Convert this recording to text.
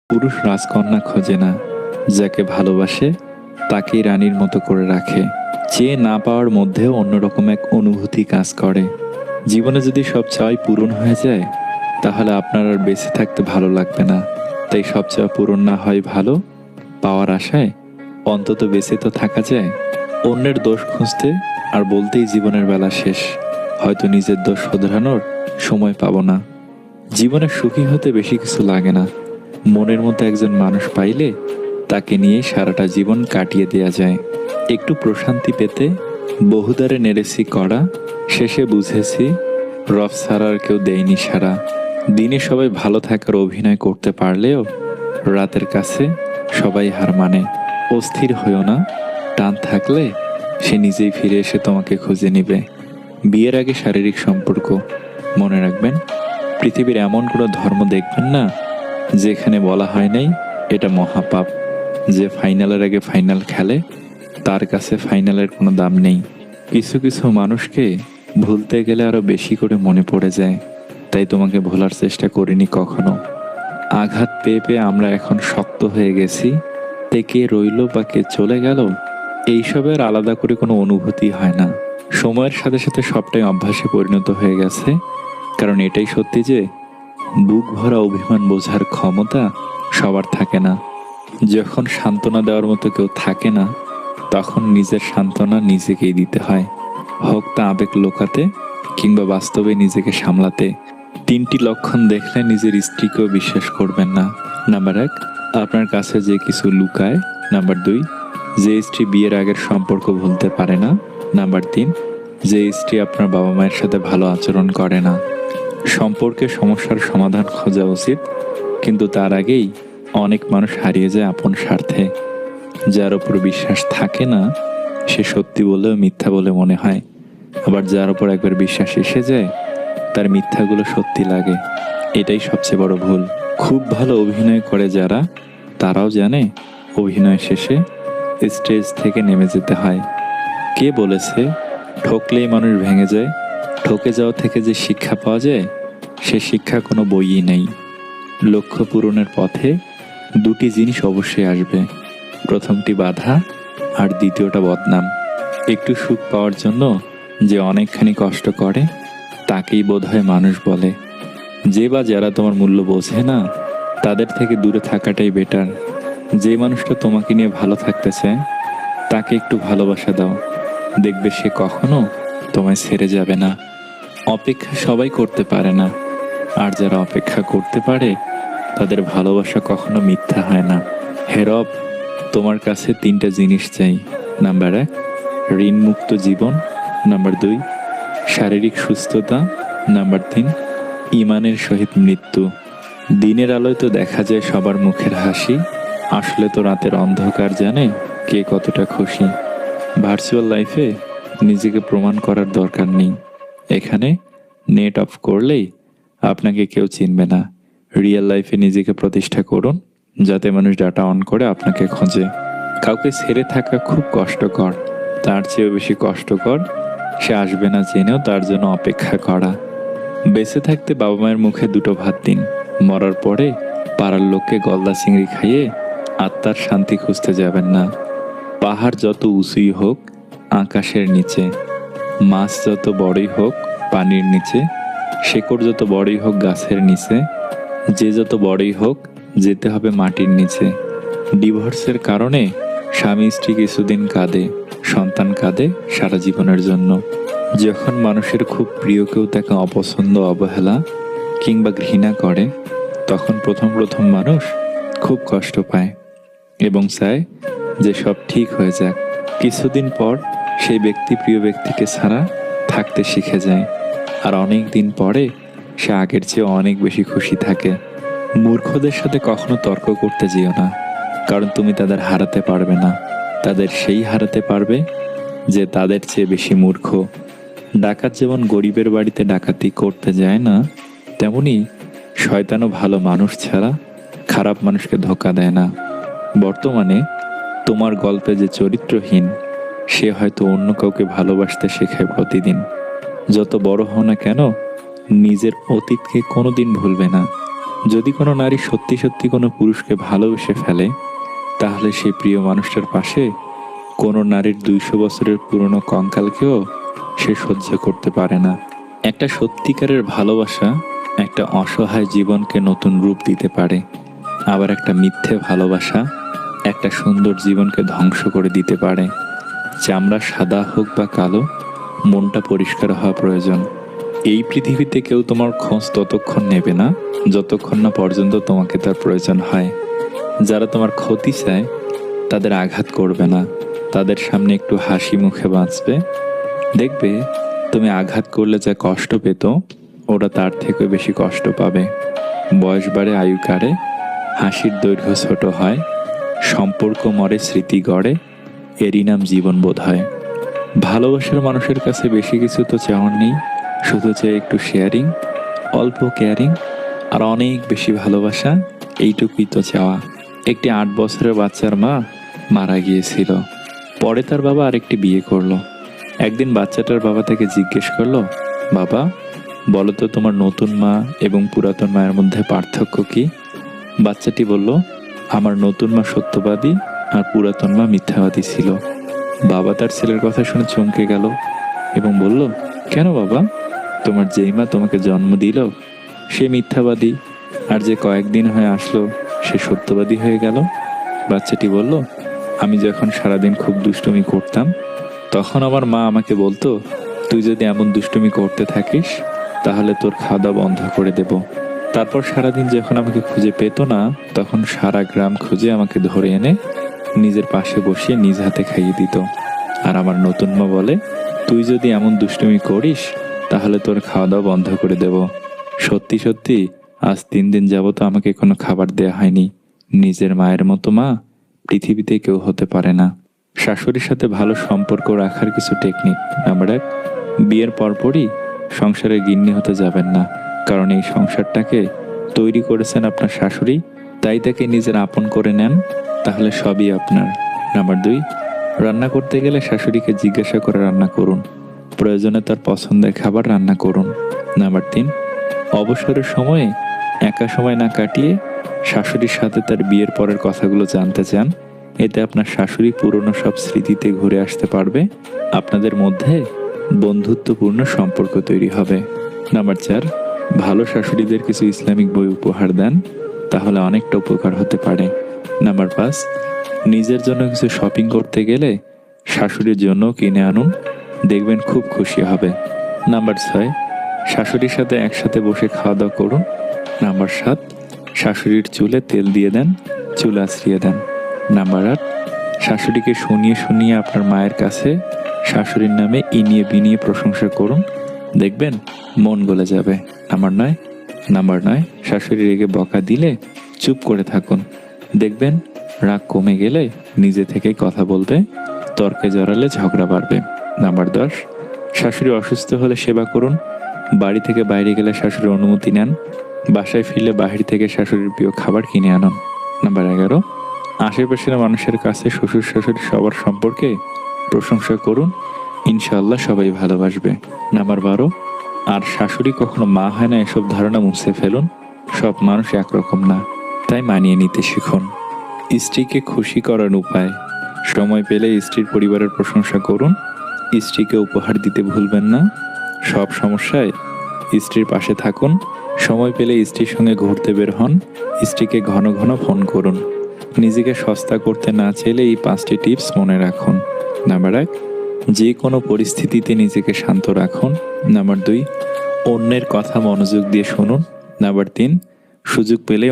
পুরুষ রাজকন্যা খোঁজে না, যাকে ভালোবাসে তাকেই রানীর মতো করে রাখে। চেয়ে না পাওয়ার মধ্যেও অন্যরকম এক অনুভূতি কাজ করে। জীবনে যদি সব চাওয়াই পূরণ হয়ে যায়, তাহলে আপনার আর বেঁচে থাকতে ভালো লাগবে না। তাই সব চাওয়া পূরণ না হয় ভালো, পাওয়ার আশায় অন্তত বেঁচে তো থাকা যায়। অন্যের দোষ খুঁজতে আর বলতেই জীবনের বেলা শেষ, হয়তো নিজের দোষ শোধরানোর সময় পাবো না। জীবনে সুখী হতে বেশি কিছু লাগে না, মনের মতো একজন মানুষ পাইলে তাকে নিয়ে সারাটা জীবন কাটিয়ে দেয়া যায়। একটু প্রশান্তি পেতে বহুদারে নেড়েছি কড়া, শেষে বুঝেছি রব ছাড়া আর কেউ দেয়নি সারা। দিনে সবাই ভালো থাকার অভিনয় করতে পারলেও রাতের কাছে সবাই হার মানে। অস্থির হইও না, টান থাকলে সে নিজেই ফিরে এসে তোমাকে খুঁজে নিবে। বিয়ের আগে শারীরিক সম্পর্ক, মনে রাখবেন পৃথিবীর এমন কোনো ধর্ম দেখবেন না যেখানে বলা হয় নাই এটা মহাপাপ। যে ফাইনালের আগে ফাইনাল খেলে তার কাছে ফাইনালের কোনো দাম নেই। কিছু কিছু মানুষকে ভুলতে গেলে আরো বেশি করে মনে পড়ে যায়, তাই তোমাকে ভোলার চেষ্টা করিনি কখনো। আঘাত পেয়ে পেয়ে আমরা এখন শক্ত হয়ে গেছি, তে কে রইল বা কে চলে গেল এইসবের আলাদা করে কোনো অনুভূতি হয় না। সময়ের সাথে সাথে সবটাই অভ্যাসে পরিণত হয়ে গেছে, কারণ এটাই সত্যি যে বুক ভরা অভিমান বোঝার ক্ষমতা সবার থাকে না। যখন সান্ত্বনা দেওয়ার মতো কেউ থাকে না, তখন নিজের সান্ত্বনা নিজেকেই দিতে হয়, হোক তা আবেগ লোকাতে কিংবা বাস্তবে নিজেকে সামলাতে। 3টি লক্ষণ দেখলে নিজের স্ত্রীকেও বিশ্বাস করবেন না। নাম্বার 1, আপনার কাছে যে কিছু লুকায়। নাম্বার 2, যে স্ত্রী বিয়ের আগের সম্পর্ক ভুলতে পারে না। নাম্বার 3, যে স্ত্রী আপনার বাবা মায়ের সাথে ভালো আচরণ করে না। সম্পর্কে সমস্যার সমাধান খোঁজা উচিত, কিন্তু তার আগেই অনেক মানুষ হারিয়ে যায় আপন স্বার্থে। যার উপর বিশ্বাস থাকে না সে সত্যি বলেও মিথ্যা বলে মনে হয়, আবার যার উপর একবার বিশ্বাস এসে যায় তার মিথ্যাগুলো সত্যি লাগে। এটাই সবচেয়ে বড় ভুল। খুব ভালো অভিনয় করে যারা, তারাও জানে অভিনয় শেষে স্টেজ থেকে নেমে যেতে হয়। কে বলেছে ঠকলেই মানুষ ভেঙে যায়? ঠকে যাওয়া থেকে যে শিক্ষা পাওয়া যায়, সে শিক্ষা কোনো বইই নেই। লক্ষ্য পূরণের পথে 2টি জিনিস অবশ্যই আসবে, প্রথমটি বাধা আর দ্বিতীয়টা বদনাম। একটু সুখ পাওয়ার জন্য যে অনেকখানি কষ্ট করে তাকেই বোধহয় মানুষ বলে। যে বা যারা তোমার মূল্য বোঝে না তাদের থেকে দূরে থাকাটাই বেটার। যে মানুষটা তোমাকে নিয়ে ভালো থাকতে চায় তাকে একটু ভালোবাসা দাও, দেখবে সে কখনো তোমায় ছেড়ে যাবে না। অপেক্ষা সবাই করতে পারে না, আর যারা অপেক্ষা করতে পারে তাদের ভালোবাসা কখনো মিথ্যা হয় না। হে রব, তোমার কাছে 3টা জিনিস চাই। নাম্বার 1, ঋণমুক্ত জীবন। নাম্বার 2, শারীরিক সুস্থতা। নাম্বার 3, ইমানের সহিত মৃত্যু। দিনের আলোয় তো দেখা যায় সবার মুখের হাসি, আসলে তো রাতের অন্ধকার জানে কে কতটা খুশি। ভার্চুয়াল লাইফে নিজেকে প্রমাণ করার দরকার নেই। এখানে নেট অফ করলেই আপনাকে কেউ চিনবে না। রিয়েল লাইফে নিজেকে প্রতিষ্ঠা করুন, যাতে মানুষ ডাটা অন করে আপনাকে খোঁজে। কাউকে ছেড়ে থাকা খুব কষ্টকর, তার চেয়েও বেশি কষ্টকর সে আসবে না জেনেও তার জন্য অপেক্ষা করা। বেঁচে থাকতে বাবা মায়ের মুখে 2টো ভাত দিন, মরার পরে পাড়ার লোককে গলদা চিংড়ি খাইয়ে আত্মার শান্তি খুঁজতে যাবেন না। পাহাড় যত উঁচুই হোক আকাশের নিচে, মাছ যত বড়ই হোক পানির নিচে, শেকড় যত বড়ই হোক গাছের নিচে, যে যত বড়ই হোক যেতে হবে মাটির নিচে। ডিভোর্সের কারণে স্বামী স্ত্রী কিছুদিন কাঁদে, সন্তান কাঁদে সারা জীবনের জন্য। যখন মানুষের খুব প্রিয় কেউ তাকে অপছন্দ, অবহেলা কিংবা ঘৃণা করে, তখন প্রথম প্রথম মানুষ খুব কষ্ট পায় এবং চায় যে সব ঠিক হয়ে যাক। কিছুদিন পর সেই ব্যক্তি প্রিয় ব্যক্তিকে ছাড়া থাকতে শিখে যায়, আর অনেক দিন পরে সে আগের চেয়ে অনেক বেশি খুশি থাকে। মূর্খদের সাথে কখনো তর্ক করতে যেও না, কারণ তুমি তাদের হারাতে পারবে না। তাদের সেই হারাতে পারবে যে তাদের চেয়ে বেশি মূর্খ। ডাকাত যেমন গরিবের বাড়িতে ডাকাতি করতে যায় না, তেমনি শয়তানও ভালো মানুষ ছাড়া খারাপ মানুষকে ধোঁকা দেয় না। বর্তমানে তোমার গল্পে যে চরিত্রহীন, সে হয়তো অন্য কাউকে ভালোবাসতে শেখায় প্রতিদিন। যত বড় হও না কেন, নিজের অতীতকে কোনোদিন ভুলবে না। যদি কোনো নারী সত্যি সত্যি কোনো পুরুষকে ভালোবেসে ফেলে, তাহলে সেই প্রিয় মানুষটার পাশে কোনো নারীর 200 বছরের পুরনো কঙ্কালকেও সে সহ্য করতে পারে না। একটা সত্যিকারের ভালোবাসা একটা অসহায় জীবনকে নতুন রূপ দিতে পারে, আবার একটা মিথ্যে ভালোবাসা একটা সুন্দর জীবনকে ধ্বংস করে দিতে পারে। চামড়া সাদা হোক বা কালো, মনটা পরিষ্কার হওয়া প্রয়োজন। এই পৃথিবীতে কেউ তোমার খোঁজ ততক্ষণ নেবে না যতক্ষণ না পর্যন্ত তোমাকে তার প্রয়োজন হয়। যারা তোমার ক্ষতি চায় তাদের আঘাত করবে না, তাদের সামনে একটু হাসি মুখে বাঁচবে। দেখবে তুমি আঘাত করলে যা কষ্ট পেত, ওরা তার থেকে বেশি কষ্ট পাবে। বয়স বাড়ে, আয়ু কাড়ে, হাসির দৈর্ঘ্য ছোট হয়, সম্পর্ক মরে, স্মৃতি গড়ে, এরই নাম জীবন বোধ হয়। ভালোবাসার মানুষের কাছে বেশি কিছু তো চাওয়ার নেই, শুধু চাই একটু শেয়ারিং, অল্প কেয়ারিং, আর অনেক বেশি ভালোবাসা। এইটুকুই তো চাওয়া। একটি 8 বছরের বাচ্চার মা মারা গিয়েছিল, পরে তার বাবা আরেকটি বিয়ে করলো। একদিন বাচ্চাটার বাবা তাকে জিজ্ঞেস করলো, বাবা বলো তো, তোমার নতুন মা এবং পুরাতন মায়ের মধ্যে পার্থক্য কি? বাচ্চাটি বলল, আমার নতুন মা সত্যবাদী আর পুরাতন মা মিথ্যাবাদী ছিল। বাবা তার ছেলের কথা শুনে চমকে গেল এবং বলল, কেন বাবা? তোমার যেই মা তোমাকে জন্ম দিল সে মিথ্যাবাদী, আর যে কয়েকদিন হয়ে আসলো সে সত্যবাদী হয়ে গেল। বাচ্চাটি বলল, আমি যখন সারাদিন খুব দুষ্টুমি করতাম তখন আমার মা আমাকে বলতো, তুই যদি এমন দুষ্টুমি করতে থাকিস তাহলে তোর খাওয়া দাওয়া বন্ধ করে দেব। তারপর সারাদিন যখন আমাকে খুঁজে পেত না, তখন সারা গ্রাম খুঁজে আমাকে ধরে এনে নিজের পাশে বসিয়ে নিজ হাতে খাইয়ে দিত। আর আমার নতুন মা বলে, তুই যদি এমন দুষ্টুমি করিস তাহলে তোর খাওয়া দাওয়া বন্ধ করে দেব। সত্যি সত্যি আজ 3 দিন যাবত আমাকে কোনো খাবার দেয়া হয়নি। নিজের মায়ের মতো মা পৃথিবীতে কেউ হতে পারে না। শাশুড়ির সাথে ভালো সম্পর্ক রাখার কিছু টেকনিক। নাম্বার 1, বিয়ের পরপরই সংসারে গিন্নি হতে যাবেন না, কারণ এই সংসারটাকে তৈরি করেছেন আপনার শাশুড়ি, তাই তাকে নিজের আপন করে নেন, তাহলে সবই আপনার। নাম্বার 2, রান্না করতে গেলে শাশুড়িকে জিজ্ঞাসা করে রান্না করুন, প্রয়োজনে তার পছন্দের খাবার রান্না করুন। নাম্বার 3, অবসরের সময়ে একা সময় না কাটিয়ে শাশুড়ির সাথে তার বিয়ের পরের কথাগুলো জানতে চান। এতে আপনার শাশুড়ি পুরনো সব স্মৃতিতে ঘুরে আসতে পারবে, আপনাদের মধ্যে বন্ধুত্বপূর্ণ সম্পর্ক তৈরি হবে। নাম্বার 4, ভালো শাশুড়িদের কিছু ইসলামিক বই উপহার দেন, তাহলে অনেকটা উপকার হতে পারে। নাম্বার 5, নিজের জন্য কিছু শপিং করতে গেলে শাশুড়ির জন্য কিনে আনুন, দেখবেন খুব খুশি হবে। নাম্বার 6, শাশুড়ির সাথে একসাথে বসে খাওয়া দাওয়া করুন। নাম্বার 7, শাশুড়ির চুলে তেল দিয়ে দেন, চুল আঁচড়িয়ে দেন। নাম্বার 8, শাশুড়িকে শুনিয়ে শুনিয়ে আপনার মায়ের কাছে শাশুড়ির নামে ইনিয়ে বিনিয়ে প্রশংসা করুন, দেখবেন মন গলে যাবে। নাম্বার 9, শাশুড়ি রেগে বকা দিলে চুপ করে থাকুন, দেখবেন রাগ কমে গেলে নিজে থেকেই কথা বলবে, তর্কে জড়ালে ঝগড়া বাড়বে। নাম্বার 10, শাশুড়ি অসুস্থ হলে সেবা করুন, বাড়ি থেকে বাইরে গেলে শাশুড়ির অনুমতি নেন, বাসায় ফিরলে বাহির থেকে শাশুড়ির প্রিয় খাবার কিনে আনুন। নাম্বার 11, আশেপাশের মানুষের কাছে শ্বশুর শাশুড়ি সবার সম্পর্কে প্রশংসা করুন, ইনশাআল্লাহ সবাই ভালোবাসবে। নাম্বার 12, আর শাশুড়ি কখনো মা হয় না এসব ধারণা মুছে ফেলুন, সব মানুষ একরকম না, তাই মানিয়ে নিতে শিখুন। স্ত্রীকে খুশি করার উপায়। সময় পেলে স্ত্রীর পরিবারের প্রশংসা করুন, স্ত্রীকে উপহার দিতে ভুলবেন না, সব সমস্যায় স্ত্রীর পাশে থাকুন, সময় পেলে স্ত্রীর সঙ্গে ঘুরতে বের হন, স্ত্রীকে ঘন ঘন ফোন করুন। নিজেকে সস্তা করতে না চাইলে এই 5টি টিপস মনে রাখুন। নাম্বার 1, যে কোনো পরিস্থিতিতে নিজেকে শান্ত রাখুন। নাম্বার 2, অন্যের কথা মনোযোগ দিয়ে শুনুন। নাম্বার 3, সুযোগ পেলে